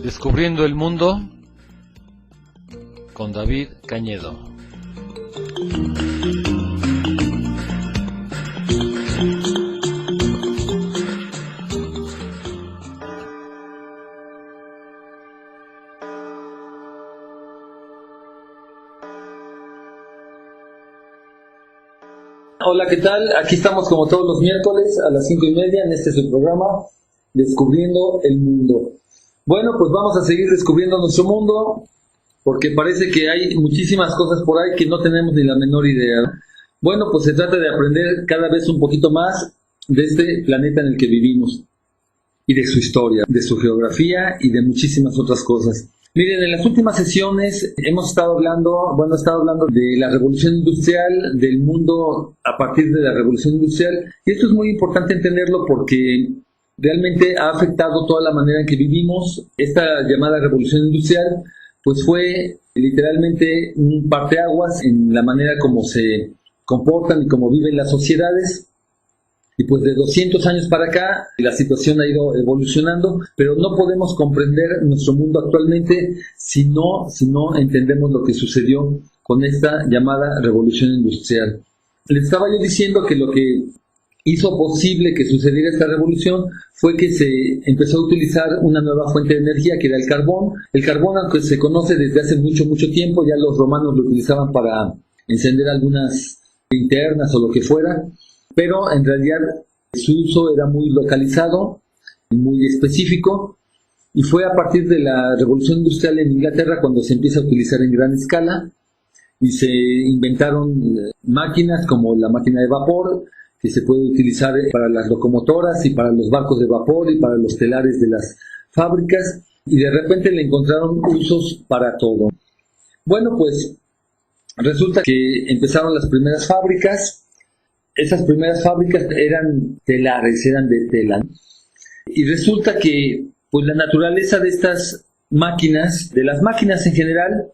Descubriendo el mundo con David Cañedo. Hola, ¿qué tal? Aquí estamos como todos los miércoles a las 5:30 en este su programa Descubriendo el Mundo. Bueno, pues vamos a seguir descubriendo nuestro mundo porque parece que hay muchísimas cosas por ahí que no tenemos ni la menor idea. Bueno, pues se trata de aprender cada vez un poquito más de este planeta en el que vivimos y de su historia, de su geografía y de muchísimas otras cosas. Miren, en las últimas sesiones hemos estado hablando de la revolución industrial, del mundo a partir de la revolución industrial, y esto es muy importante entenderlo porque realmente ha afectado toda la manera en que vivimos. Esta llamada revolución industrial pues fue literalmente un parteaguas en la manera como se comportan y cómo viven las sociedades. Y pues de 200 años para acá la situación ha ido evolucionando, pero no podemos comprender nuestro mundo actualmente si no entendemos lo que sucedió con esta llamada revolución industrial. Les estaba yo diciendo que lo que hizo posible que sucediera esta revolución fue que se empezó a utilizar una nueva fuente de energía que era el carbón. El carbón, aunque se conoce desde hace mucho tiempo, ya los romanos lo utilizaban para encender algunas linternas o lo que fuera, pero en realidad su uso era muy localizado, muy específico, y fue a partir de la revolución industrial en Inglaterra cuando se empieza a utilizar en gran escala y se inventaron máquinas como la máquina de vapor, que se puede utilizar para las locomotoras y para los barcos de vapor y para los telares de las fábricas, y de repente le encontraron usos para todo. Bueno, pues resulta que empezaron las primeras fábricas. Esas primeras fábricas eran telares, eran de tela. Y resulta que pues la naturaleza de estas máquinas, de las máquinas en general,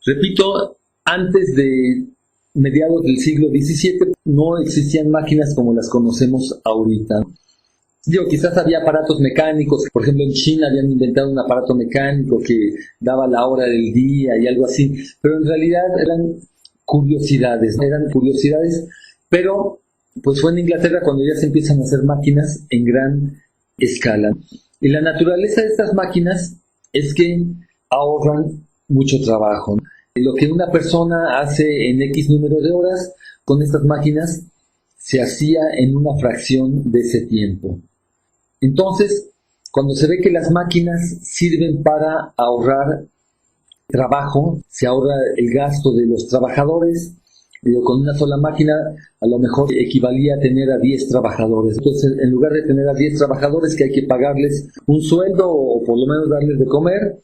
repito, antes de mediados del siglo XVII no existían máquinas como las conocemos ahorita. Quizás había aparatos mecánicos, por ejemplo en China habían inventado un aparato mecánico que daba la hora del día y algo así, pero en realidad eran curiosidades, pero pues fue en Inglaterra cuando ya se empiezan a hacer máquinas en gran escala. Y la naturaleza de estas máquinas es que ahorran mucho trabajo. Lo que una persona hace en X número de horas, con estas máquinas se hacía en una fracción de ese tiempo. Entonces, cuando se ve que las máquinas sirven para ahorrar trabajo, se ahorra el gasto de los trabajadores. Con una sola máquina a lo mejor equivalía a tener a 10 trabajadores. Entonces, en lugar de tener a 10 trabajadores que hay que pagarles un sueldo o por lo menos darles de comer,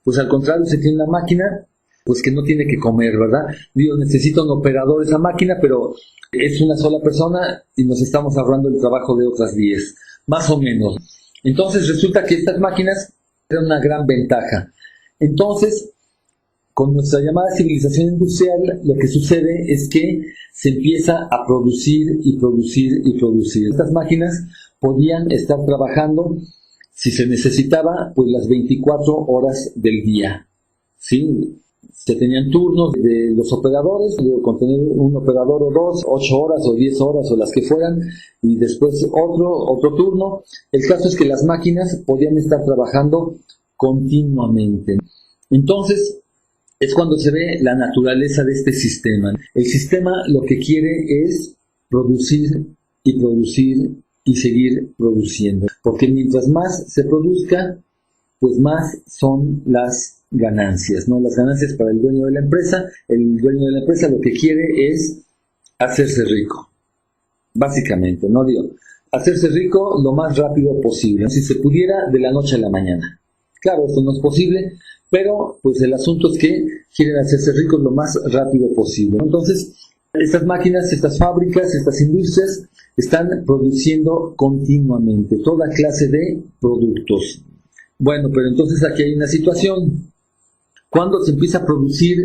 pues al contrario se tiene una máquina pues que no tiene que comer, ¿verdad? Necesita un operador esa máquina, pero es una sola persona y nos estamos ahorrando el trabajo de otras 10, más o menos. Entonces resulta que estas máquinas eran una gran ventaja. Entonces, con nuestra llamada civilización industrial, lo que sucede es que se empieza a producir y producir y producir. Estas máquinas podían estar trabajando, si se necesitaba, pues las 24 horas del día. ¿Sí? Se tenían turnos de los operadores, con tener un operador o dos, 8 horas o 10 horas o las que fueran, y después otro turno. El caso es que las máquinas podían estar trabajando continuamente. Entonces, es cuando se ve la naturaleza de este sistema. El sistema lo que quiere es producir y producir y seguir produciendo. Porque mientras más se produzca, pues más son las ganancias, ¿no? Las ganancias para el dueño de la empresa. El dueño de la empresa lo que quiere es hacerse rico. Básicamente, ¿no? Hacerse rico lo más rápido posible. Si se pudiera, de la noche a la mañana. Claro, esto no es posible, pero pues el asunto es que quieren hacerse ricos lo más rápido posible. Entonces, estas máquinas, estas fábricas, estas industrias están produciendo continuamente toda clase de productos. Bueno, pero entonces aquí hay una situación. Cuando se empieza a producir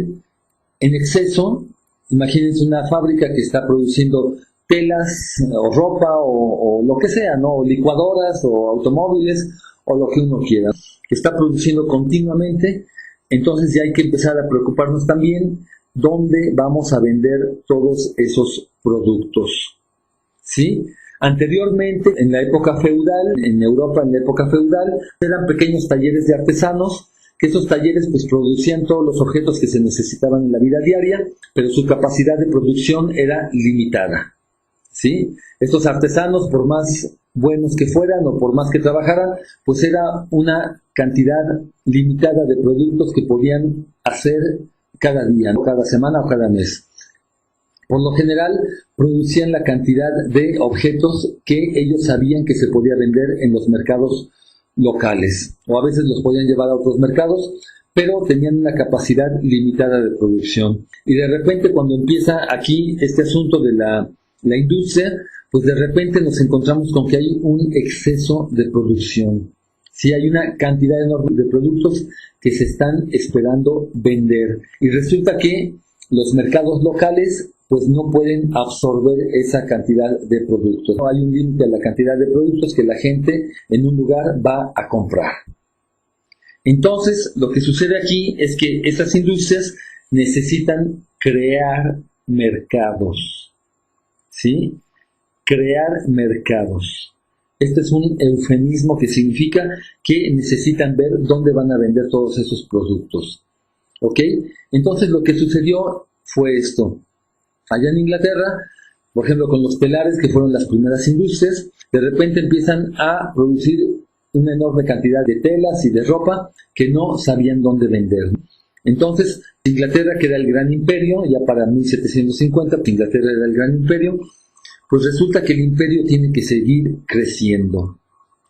en exceso, imagínense una fábrica que está produciendo telas o ropa o lo que sea, ¿no? O licuadoras o automóviles o lo que uno quiera, que está produciendo continuamente. Entonces ya hay que empezar a preocuparnos también dónde vamos a vender todos esos productos, ¿sí? Anteriormente, en la época feudal, en Europa en la época feudal, eran pequeños talleres de artesanos, que esos talleres pues producían todos los objetos que se necesitaban en la vida diaria, pero su capacidad de producción era limitada, ¿sí? Estos artesanos, por más buenos que fueran o por más que trabajaran, pues era una cantidad limitada de productos que podían hacer cada día, ¿no? Cada semana o cada mes. Por lo general, producían la cantidad de objetos que ellos sabían que se podía vender en los mercados locales, o a veces los podían llevar a otros mercados, pero tenían una capacidad limitada de producción. Y de repente, cuando empieza aquí este asunto de la industria, pues de repente nos encontramos con que hay un exceso de producción. Sí, hay una cantidad enorme de productos que se están esperando vender. Y resulta que los mercados locales pues no pueden absorber esa cantidad de productos. No hay un límite a la cantidad de productos que la gente en un lugar va a comprar. Entonces, lo que sucede aquí es que esas industrias necesitan crear mercados, ¿sí? Crear mercados. Este es un eufemismo que significa que necesitan ver dónde van a vender todos esos productos, ¿ok? Entonces, lo que sucedió fue esto. Allá en Inglaterra, por ejemplo, con los telares, que fueron las primeras industrias, de repente empiezan a producir una enorme cantidad de telas y de ropa que no sabían dónde vender. Entonces, Inglaterra, que era el gran imperio, ya para 1750, Inglaterra era el gran imperio, pues resulta que el imperio tiene que seguir creciendo,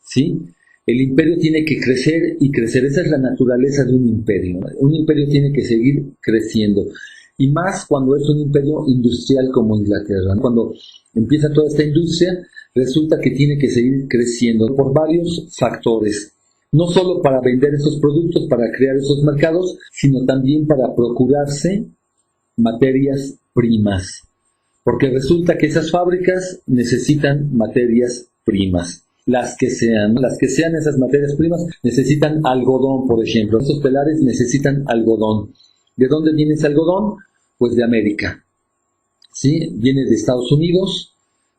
¿sí? El imperio tiene que crecer y crecer. Esa es la naturaleza de un imperio. Un imperio tiene que seguir creciendo. Y más cuando es un imperio industrial como Inglaterra. Cuando empieza toda esta industria, resulta que tiene que seguir creciendo por varios factores. No solo para vender esos productos, para crear esos mercados, sino también para procurarse materias primas. Porque resulta que esas fábricas necesitan materias primas. Las que sean esas materias primas, necesitan algodón, por ejemplo. Esos telares necesitan algodón. ¿De dónde viene ese algodón? Pues de América, ¿sí? Viene de Estados Unidos,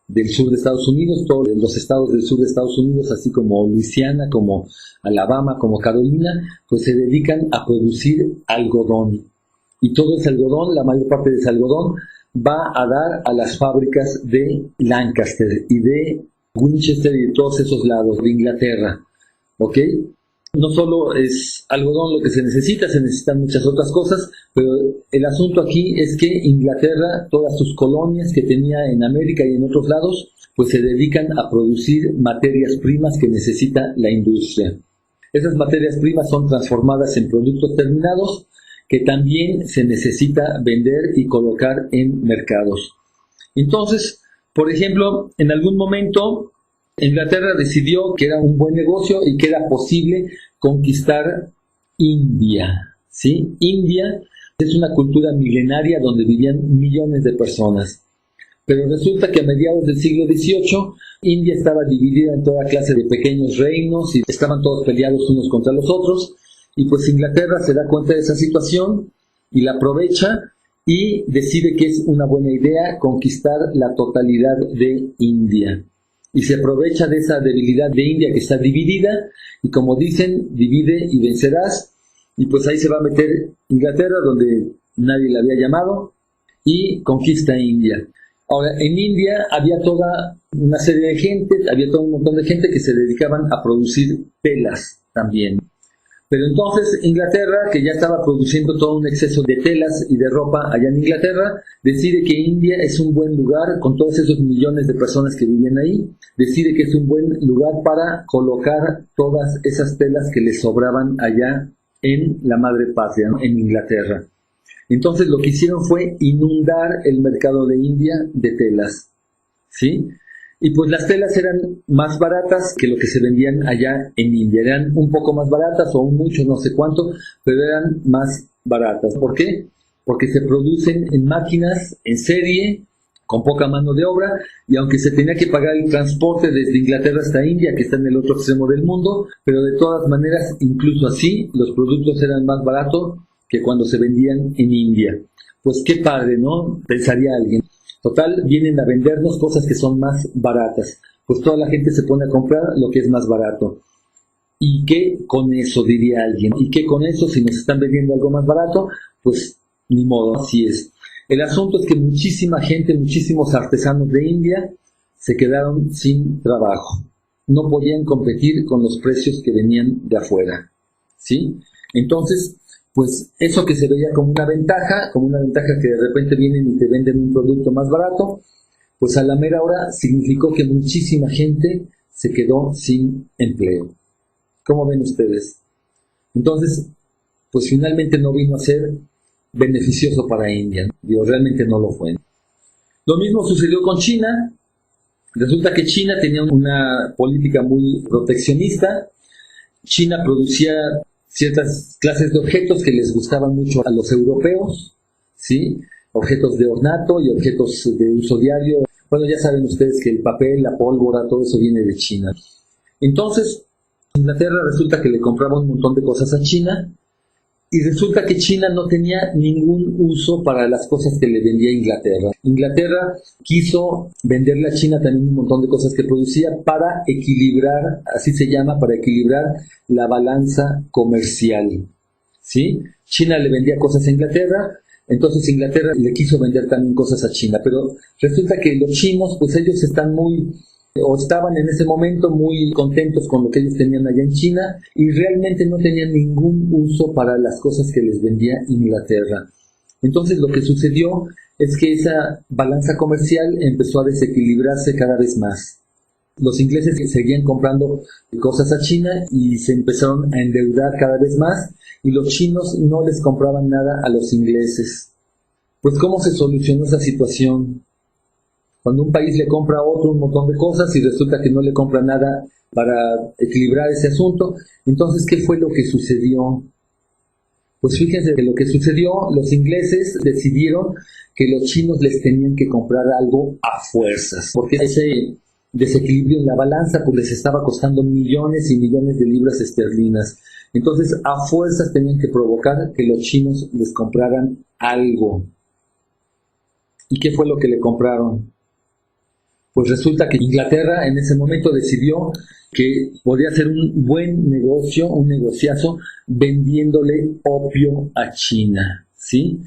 del sur de Estados Unidos, todos los estados del sur de Estados Unidos, así como Luisiana, como Alabama, como Carolina, pues se dedican a producir algodón. Y todo ese algodón, la mayor parte de ese algodón, va a dar a las fábricas de Lancaster y de Winchester y de todos esos lados, de Inglaterra, ¿ok? No solo es algodón lo que se necesitan muchas otras cosas, pero el asunto aquí es que Inglaterra, todas sus colonias que tenía en América y en otros lados, pues se dedican a producir materias primas que necesita la industria. Esas materias primas son transformadas en productos terminados que también se necesita vender y colocar en mercados. Entonces, por ejemplo, en algún momento Inglaterra decidió que era un buen negocio y que era posible conquistar India, ¿sí? India es una cultura milenaria donde vivían millones de personas. Pero resulta que a mediados del siglo XVIII, India estaba dividida en toda clase de pequeños reinos y estaban todos peleados unos contra los otros. Y pues Inglaterra se da cuenta de esa situación y la aprovecha y decide que es una buena idea conquistar la totalidad de India. Y se aprovecha de esa debilidad de India que está dividida, y como dicen, divide y vencerás, y pues ahí se va a meter Inglaterra donde nadie la había llamado, y conquista India. Ahora, en India había toda una serie de gente, había todo un montón de gente que se dedicaban a producir telas también. Pero entonces Inglaterra, que ya estaba produciendo todo un exceso de telas y de ropa allá en Inglaterra, decide que India es un buen lugar, con todos esos millones de personas que vivían ahí, decide que es un buen lugar para colocar todas esas telas que le sobraban allá en la madre patria, ¿no? En Inglaterra. Entonces lo que hicieron fue inundar el mercado de India de telas, ¿sí? Y pues las telas eran más baratas que lo que se vendían allá en India. Eran un poco más baratas o mucho, no sé cuánto, pero eran más baratas. ¿Por qué? Porque se producen en máquinas, en serie, con poca mano de obra, y aunque se tenía que pagar el transporte desde Inglaterra hasta India, que está en el otro extremo del mundo, pero de todas maneras, incluso así, los productos eran más baratos que cuando se vendían en India. Pues qué padre, ¿no? Pensaría alguien. Total, vienen a vendernos cosas que son más baratas. Pues toda la gente se pone a comprar lo que es más barato. ¿Y qué con eso, diría alguien? ¿Y qué con eso si nos están vendiendo algo más barato? Pues ni modo, así es. El asunto es que muchísima gente, muchísimos artesanos de India se quedaron sin trabajo. No podían competir con los precios que venían de afuera, ¿sí? Entonces, pues eso que se veía como una ventaja que de repente vienen y te venden un producto más barato, pues a la mera hora significó que muchísima gente se quedó sin empleo. ¿Cómo ven ustedes? Entonces, pues finalmente no vino a ser beneficioso para India. Digo, realmente no lo fue. Lo mismo sucedió con China. Resulta que China tenía una política muy proteccionista. China producía ciertas clases de objetos que les gustaban mucho a los europeos, ¿sí? Objetos de ornato y objetos de uso diario. Bueno, ya saben ustedes que el papel, la pólvora, todo eso viene de China. Entonces, Inglaterra resulta que le compraba un montón de cosas a China, y resulta que China no tenía ningún uso para las cosas que le vendía a Inglaterra. Inglaterra quiso venderle a China también un montón de cosas que producía para equilibrar, así se llama, para equilibrar la balanza comercial, ¿sí? China le vendía cosas a Inglaterra, entonces Inglaterra le quiso vender también cosas a China, pero resulta que los chinos, pues ellos estaban en ese momento muy contentos con lo que ellos tenían allá en China y realmente no tenían ningún uso para las cosas que les vendía Inglaterra. Entonces lo que sucedió es que esa balanza comercial empezó a desequilibrarse cada vez más. Los ingleses seguían comprando cosas a China y se empezaron a endeudar cada vez más, y los chinos no les compraban nada a los ingleses. Pues ¿cómo se solucionó esa situación? Cuando un país le compra a otro un montón de cosas y resulta que no le compra nada para equilibrar ese asunto, entonces, ¿qué fue lo que sucedió? Pues fíjense que lo que sucedió, los ingleses decidieron que los chinos les tenían que comprar algo a fuerzas, porque ese desequilibrio en la balanza pues les estaba costando millones y millones de libras esterlinas. Entonces, a fuerzas tenían que provocar que los chinos les compraran algo. ¿Y qué fue lo que le compraron? Pues resulta que Inglaterra en ese momento decidió que podía hacer un buen negocio, un negociazo, vendiéndole opio a China, ¿sí?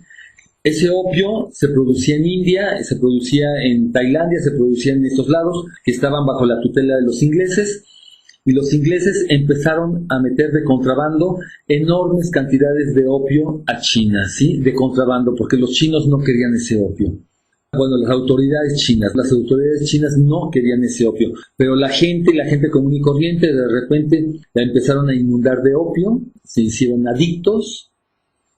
Ese opio se producía en India, se producía en Tailandia, se producía en estos lados que estaban bajo la tutela de los ingleses, y los ingleses empezaron a meter de contrabando enormes cantidades de opio a China, ¿sí? De contrabando, porque los chinos no querían ese opio. Bueno, las autoridades chinas no querían ese opio, pero la gente común y corriente, de repente la empezaron a inundar de opio, se hicieron adictos,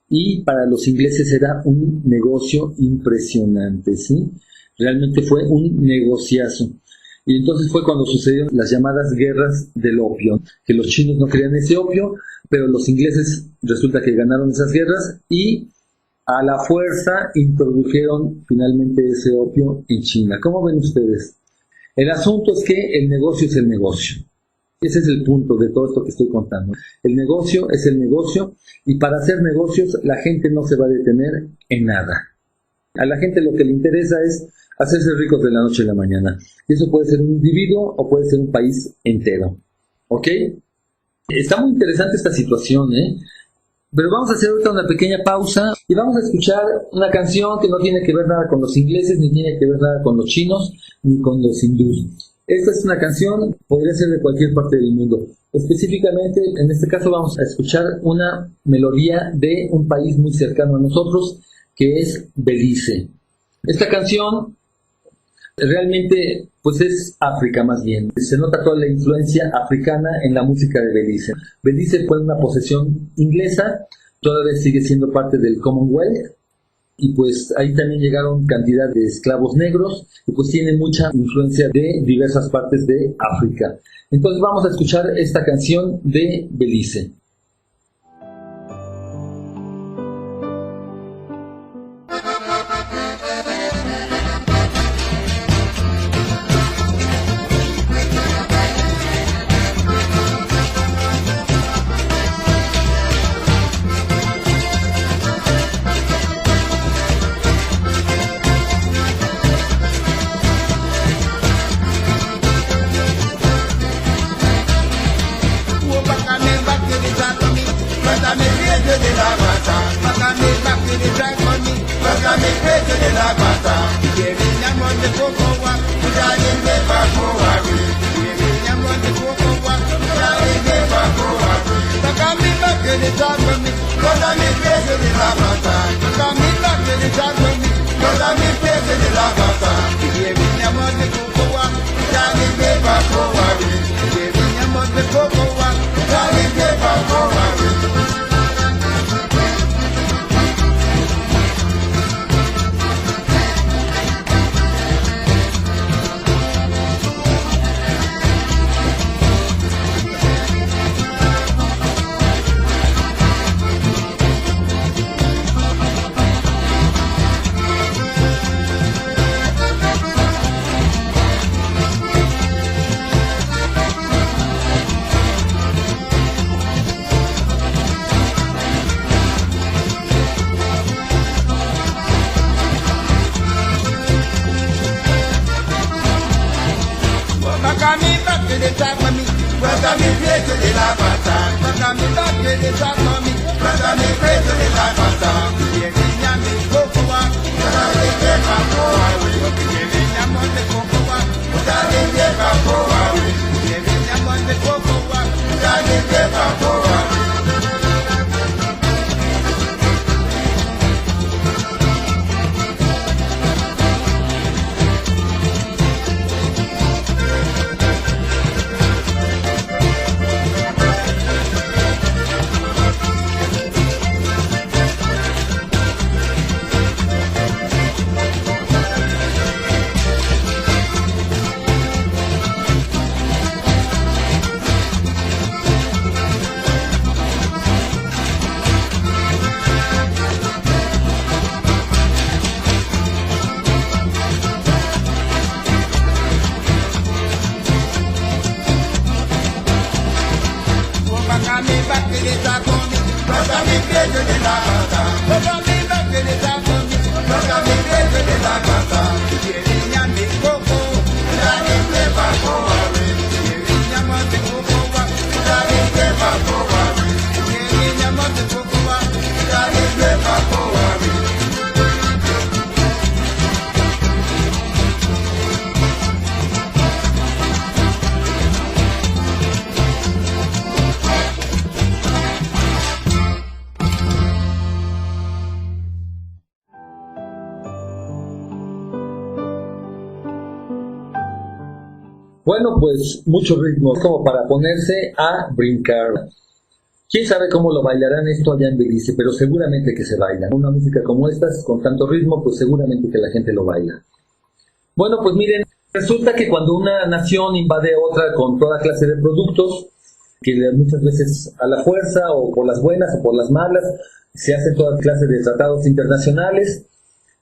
y para los ingleses era un negocio impresionante, ¿sí? Realmente fue un negociazo. Y entonces fue cuando sucedieron las llamadas guerras del opio, que los chinos no querían ese opio, pero los ingleses resulta que ganaron esas guerras y a la fuerza introdujeron finalmente ese opio en China. ¿Cómo ven ustedes? El asunto es que el negocio es el negocio. Ese es el punto de todo esto que estoy contando. El negocio es el negocio, y para hacer negocios la gente no se va a detener en nada. A la gente lo que le interesa es hacerse ricos de la noche a la mañana. Y eso puede ser un individuo o puede ser un país entero. ¿Ok? Está muy interesante esta situación, ¿eh? Pero vamos a hacer ahorita una pequeña pausa y vamos a escuchar una canción que no tiene que ver nada con los ingleses, ni tiene que ver nada con los chinos, ni con los hindúes. Esta es una canción, podría ser de cualquier parte del mundo. Específicamente, en este caso vamos a escuchar una melodía de un país muy cercano a nosotros, que es Belice. Esta canción realmente pues es África más bien. Se nota toda la influencia africana en la música de Belice. Belice fue una posesión inglesa, todavía sigue siendo parte del Commonwealth, y pues ahí también llegaron cantidad de esclavos negros y pues tienen mucha influencia de diversas partes de África. Entonces vamos a escuchar esta canción de Belice. Bueno, pues muchos ritmos como para ponerse a brincar. ¿Quién sabe cómo lo bailarán esto allá en Belice? Pero seguramente que se baila. Una música como esta, con tanto ritmo, pues seguramente que la gente lo baila. Bueno, pues miren, resulta que cuando una nación invade otra con toda clase de productos, que muchas veces a la fuerza o por las buenas o por las malas, se hacen toda clase de tratados internacionales,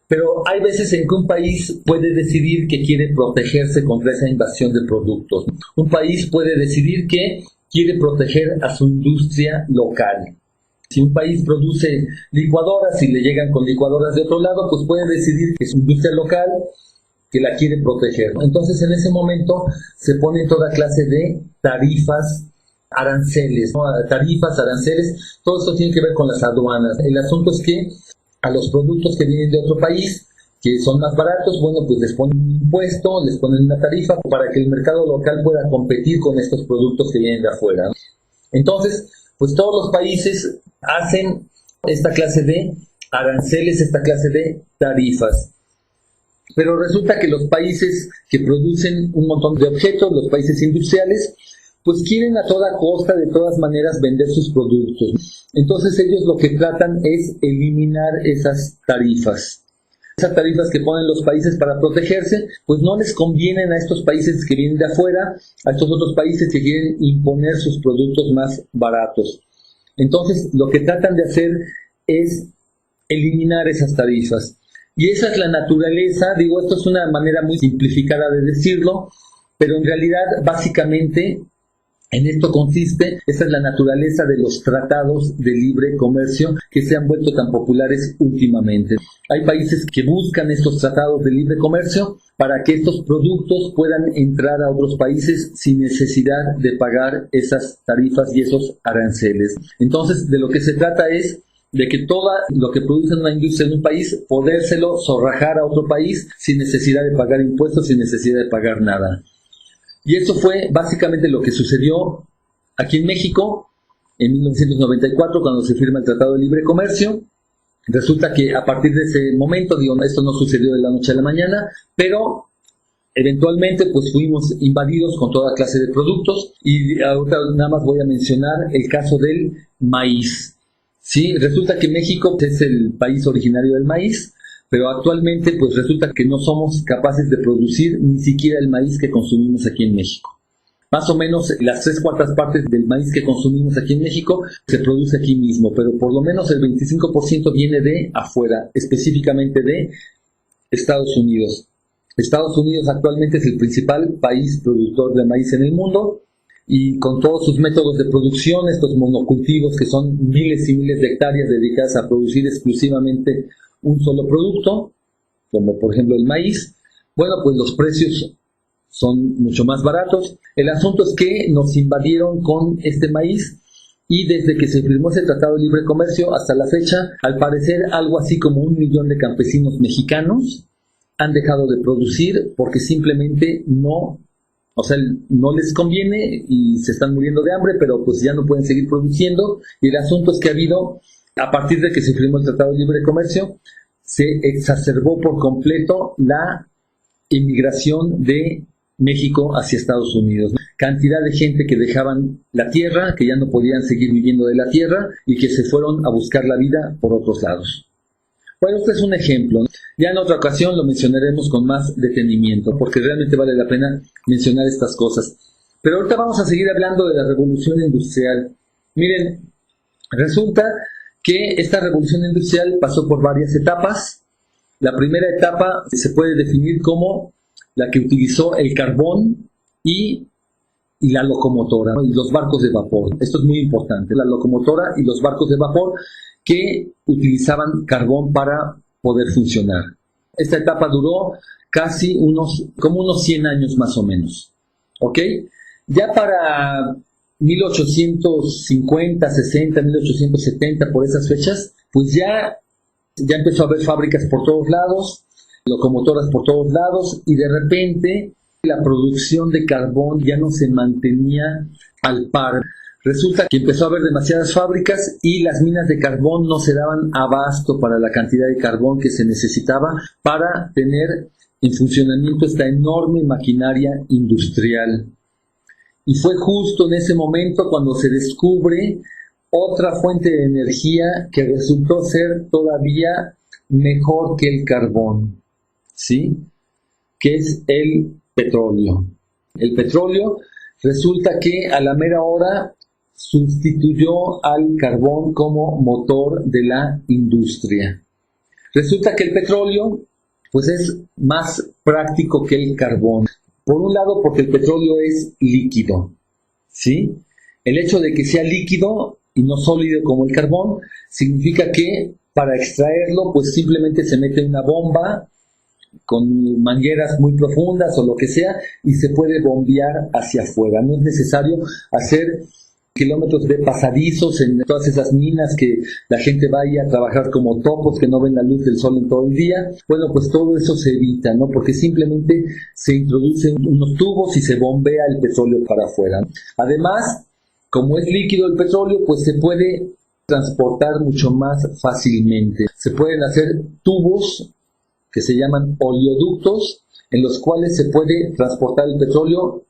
pero hay veces en que un país puede decidir que quiere protegerse contra esa invasión de productos. Un país puede decidir que quiere proteger a su industria local. Si un país produce licuadoras y le llegan con licuadoras de otro lado, pues puede decidir que su industria local que la quiere proteger. Entonces en ese momento se ponen toda clase de tarifas, aranceles, ¿no? Tarifas, aranceles, todo esto tiene que ver con las aduanas. El asunto es que a los productos que vienen de otro país, que son más baratos, bueno, pues les ponen un impuesto, les ponen una tarifa para que el mercado local pueda competir con estos productos que vienen de afuera, ¿no? Entonces, pues todos los países hacen esta clase de aranceles, esta clase de tarifas. Pero resulta que los países que producen un montón de objetos, los países industriales, pues quieren a toda costa, de todas maneras, vender sus productos. Entonces ellos lo que tratan es eliminar esas tarifas. Esas tarifas que ponen los países para protegerse, pues no les convienen a estos países que vienen de afuera, a estos otros países que quieren imponer sus productos más baratos. Entonces, lo que tratan de hacer es eliminar esas tarifas. Y esa es la naturaleza, digo, esto es una manera muy simplificada de decirlo, pero en realidad, básicamente, en esto consiste, esta es la naturaleza de los tratados de libre comercio que se han vuelto tan populares últimamente. Hay países que buscan estos tratados de libre comercio para que estos productos puedan entrar a otros países sin necesidad de pagar esas tarifas y esos aranceles. Entonces, de lo que se trata es de que todo lo que produce una industria en un país, podérselo zorrajar a otro país sin necesidad de pagar impuestos, sin necesidad de pagar nada. Y eso fue básicamente lo que sucedió aquí en México en 1994, cuando se firma el Tratado de Libre Comercio. Resulta que a partir de ese momento, digo, esto no sucedió de la noche a la mañana, pero eventualmente pues fuimos invadidos con toda clase de productos. Y ahora nada más voy a mencionar el caso del maíz. Sí, resulta que México es el país originario del maíz, pero actualmente pues resulta que no somos capaces de producir ni siquiera el maíz que consumimos aquí en México. Más o menos las 3/4 partes del maíz que consumimos aquí en México se produce aquí mismo, pero por lo menos el 25% viene de afuera, específicamente de Estados Unidos. Estados Unidos actualmente es el principal país productor de maíz en el mundo, y con todos sus métodos de producción, estos monocultivos que son miles y miles de hectáreas dedicadas a producir exclusivamente un solo producto, como por ejemplo el maíz, bueno, pues los precios son mucho más baratos. El asunto es que nos invadieron con este maíz, y desde que se firmó ese Tratado de Libre Comercio hasta la fecha, al parecer algo así como 1 millón de campesinos mexicanos han dejado de producir porque simplemente no les conviene y se están muriendo de hambre, pero pues ya no pueden seguir produciendo. Y el asunto es que ha habido, a partir de que se firmó el Tratado de Libre Comercio, se exacerbó por completo la inmigración de México hacia Estados Unidos. Cantidad de gente que dejaban la tierra, que ya no podían seguir viviendo de la tierra y que se fueron a buscar la vida por otros lados. Bueno, este es un ejemplo. Ya en otra ocasión lo mencionaremos con más detenimiento, porque realmente vale la pena mencionar estas cosas. Pero ahorita vamos a seguir hablando de la revolución industrial. Miren, resulta que esta revolución industrial pasó por varias etapas. La primera etapa se puede definir como la que utilizó el carbón y la locomotora, ¿no? Y los barcos de vapor. Esto es muy importante, la locomotora y los barcos de vapor que utilizaban carbón para poder funcionar. Esta etapa duró casi unos 100 años más o menos. ¿Ok? Ya para 1850, 60, 1870, por esas fechas, pues ya empezó a haber fábricas por todos lados, locomotoras por todos lados, y de repente la producción de carbón ya no se mantenía al par. Resulta que empezó a haber demasiadas fábricas y las minas de carbón no se daban abasto para la cantidad de carbón que se necesitaba para tener en funcionamiento esta enorme maquinaria industrial. Y fue justo en ese momento cuando se descubre otra fuente de energía que resultó ser todavía mejor que el carbón, ¿sí? Que es el petróleo. El petróleo resulta que a la mera hora sustituyó al carbón como motor de la industria. Resulta que el petróleo pues es más práctico que el carbón. Por un lado, porque el petróleo es líquido, ¿sí? El hecho de que sea líquido y no sólido como el carbón significa que para extraerlo pues simplemente se mete una bomba con mangueras muy profundas o lo que sea y se puede bombear hacia afuera. No es necesario hacer kilómetros de pasadizos en todas esas minas que la gente vaya a trabajar como topos que no ven la luz del sol en todo el día. Bueno, pues todo eso se evita, ¿no? Porque simplemente se introducen unos tubos y se bombea el petróleo para afuera. Además, como es líquido el petróleo, pues se puede transportar mucho más fácilmente. Se pueden hacer tubos que se llaman oleoductos, en los cuales se puede transportar el petróleo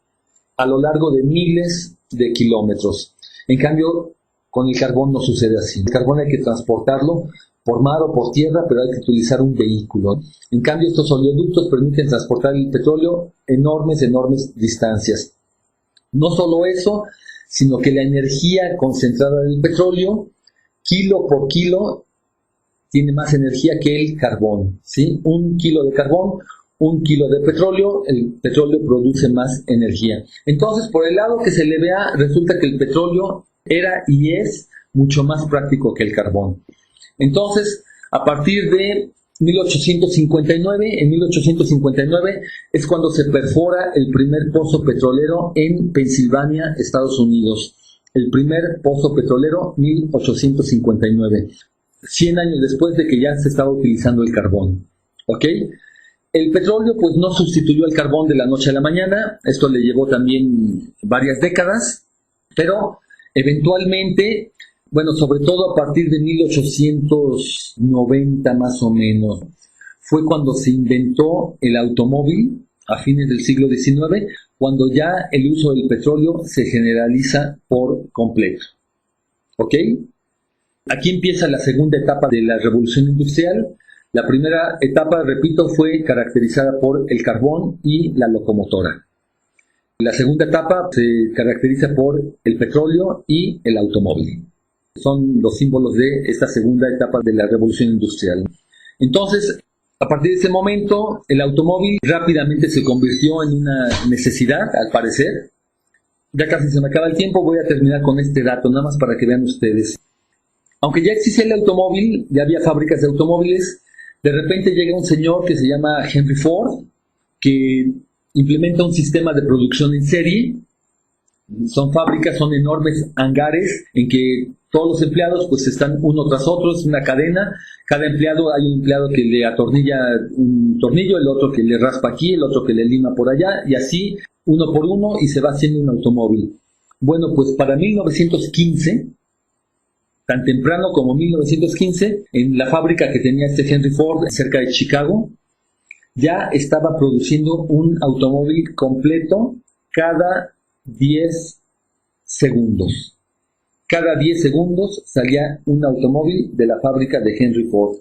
a lo largo de miles de kilómetros. En cambio, con el carbón no sucede así. El carbón hay que transportarlo por mar o por tierra, pero hay que utilizar un vehículo. En cambio, estos oleoductos permiten transportar el petróleo enormes distancias. No solo eso, sino que la energía concentrada del petróleo, kilo por kilo, tiene más energía que el carbón, ¿sí? 1 kilo de carbón, 1 kilo de petróleo, el petróleo produce más energía. Entonces, por el lado que se le vea, resulta que el petróleo era y es mucho más práctico que el carbón. Entonces, a partir de 1859, en 1859 es cuando se perfora el primer pozo petrolero en Pensilvania, Estados Unidos. El primer pozo petrolero, 1859. 100 años después de que ya se estaba utilizando el carbón. ¿Ok? El petróleo pues no sustituyó al carbón de la noche a la mañana. Esto le llevó también varias décadas. Pero eventualmente, bueno, sobre todo a partir de 1890 más o menos, fue cuando se inventó el automóvil a fines del siglo XIX, cuando ya el uso del petróleo se generaliza por completo. ¿Ok? Aquí empieza la segunda etapa de la revolución industrial. La primera etapa, repito, fue caracterizada por el carbón y la locomotora. La segunda etapa se caracteriza por el petróleo y el automóvil. Son los símbolos de esta segunda etapa de la revolución industrial. Entonces, a partir de ese momento, el automóvil rápidamente se convirtió en una necesidad, al parecer. Ya casi se me acaba el tiempo, voy a terminar con este dato, nada más para que vean ustedes. Aunque ya existía el automóvil, ya había fábricas de automóviles, de repente llega un señor que se llama Henry Ford, que implementa un sistema de producción en serie. Son fábricas, son enormes hangares en que todos los empleados pues están uno tras otro, es una cadena. Cada empleado, hay un empleado que le atornilla un tornillo, el otro que le raspa aquí, el otro que le lima por allá, y así uno por uno, y se va haciendo un automóvil. Bueno, pues para 1915, tan temprano como 1915, en la fábrica que tenía este Henry Ford cerca de Chicago, ya estaba produciendo un automóvil completo cada 10 segundos. Cada 10 segundos salía un automóvil de la fábrica de Henry Ford,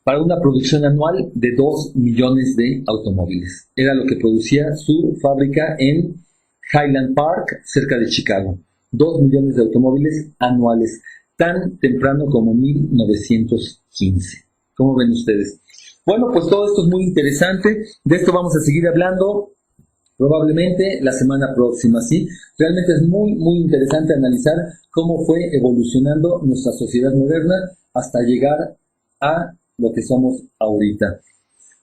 para una producción anual de 2 millones de automóviles. Era lo que producía su fábrica en Highland Park, cerca de Chicago. 2 millones de automóviles anuales, tan temprano como 1915. ¿Cómo ven ustedes? Bueno, pues todo esto es muy interesante. De esto vamos a seguir hablando probablemente la semana próxima, ¿sí? Realmente es muy interesante analizar cómo fue evolucionando nuestra sociedad moderna hasta llegar a lo que somos ahorita.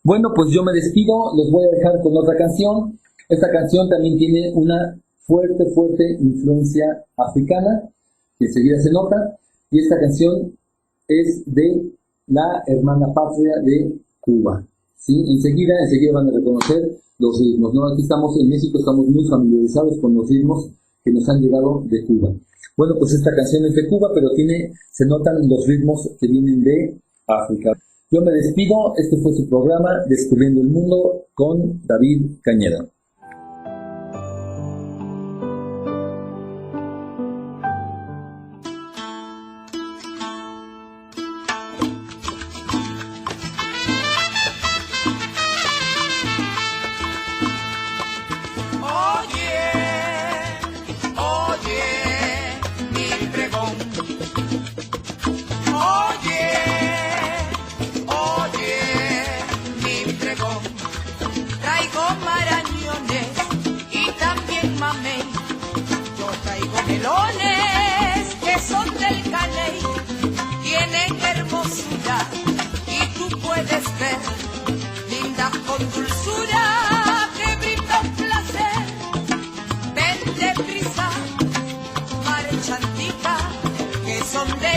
Bueno, pues yo me despido, los voy a dejar con otra canción. Esta canción también tiene una fuerte influencia africana, que enseguida se nota, y esta canción es de la hermana patria de Cuba, ¿sí? Enseguida van a reconocer los ritmos, ¿no? Aquí estamos en México, estamos muy familiarizados con los ritmos que nos han llegado de Cuba. Bueno, pues esta canción es de Cuba, pero se notan los ritmos que vienen de África. Yo me despido, este fue su programa Descubriendo el Mundo con David Cañeda. Son de